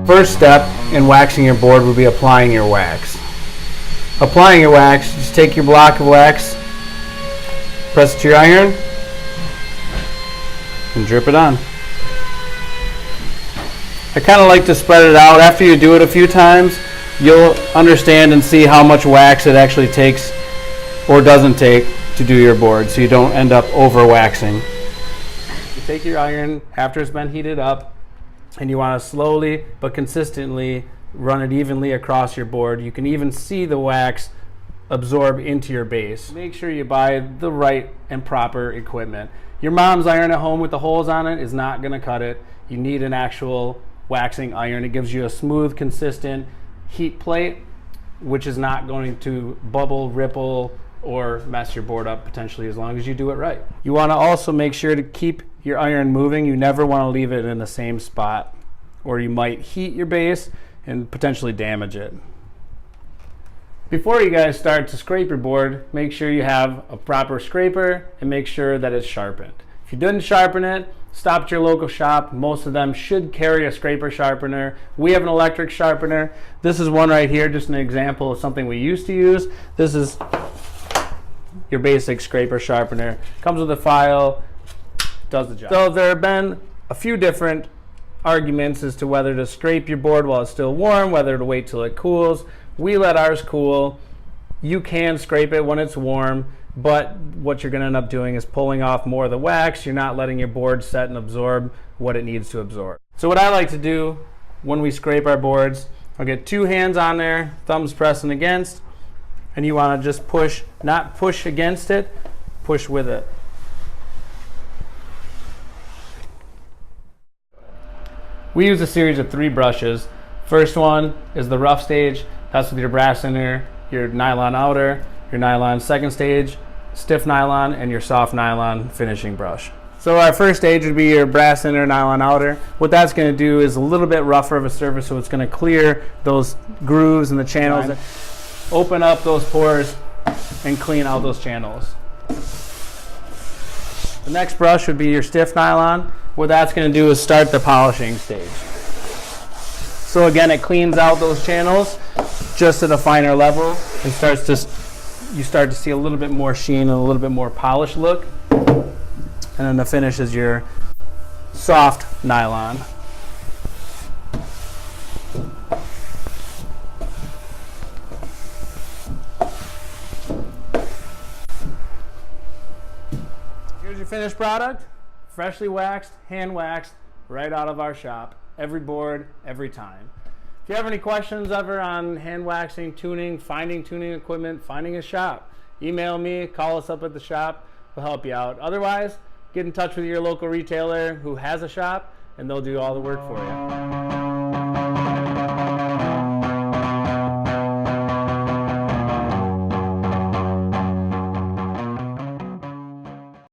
First step in waxing your board would be applying your wax. Applying your wax, just take your block of wax, press it to your iron, and drip it on. I kind of like to spread it out. After you do it a few times, you'll understand and see how much wax it actually takes or doesn't take to do your board, so you don't end up over waxing. You take your iron after it's been heated up, and you want to slowly but consistently run it evenly across your board. You can even see the wax absorb into your base. Make sure you buy the right and proper equipment. Your mom's iron at home with the holes on it is not going to cut it. You need an actual waxing iron. It gives you a smooth, consistent heat plate, which is not going to bubble, ripple, or mess your board up potentially, as long as you do it right. You want to also make sure to keep your iron moving. You never want to leave it in the same spot, or you might heat your base and potentially damage it. Before you guys start to scrape your board, make sure you have a proper scraper and make sure that it's sharpened. If you didn't sharpen it, stop at your local shop. Most of them should carry a scraper sharpener. We have an electric sharpener. This is one right here, just an example of something we used to use. This is your basic scraper sharpener. Comes with a file, does the job. So there have been a few different arguments as to whether to scrape your board while it's still warm, whether to wait till it cools. We let ours cool. You can scrape it when it's warm, but what you're going to end up doing is pulling off more of the wax. You're not letting your board set and absorb what it needs to absorb. So what I like to do when we scrape our boards, I'll get two hands on there, thumbs pressing against, and you want to just push, not push against it, push with it. We use a series of 3 brushes. First one is the rough stage. That's with your brass inner, your nylon outer, your nylon second stage, stiff nylon, and your soft nylon finishing brush. So our first stage would be your brass inner, nylon outer. What that's going to do is a little bit rougher of a surface, so it's going to clear those grooves and the channels, open up those pores, and clean out those channels. The next brush would be your stiff nylon. What that's going to do is start the polishing stage. So again, it cleans out those channels just at a finer level and you start to see a little bit more sheen and a little bit more polished look. And then the finish is your soft nylon. Here's your finished product. Freshly waxed, hand waxed, right out of our shop. Every board, every time. If you have any questions ever on hand waxing, tuning, finding tuning equipment, finding a shop, email me, call us up at the shop. We'll help you out. Otherwise, get in touch with your local retailer who has a shop, and they'll do all the work for you.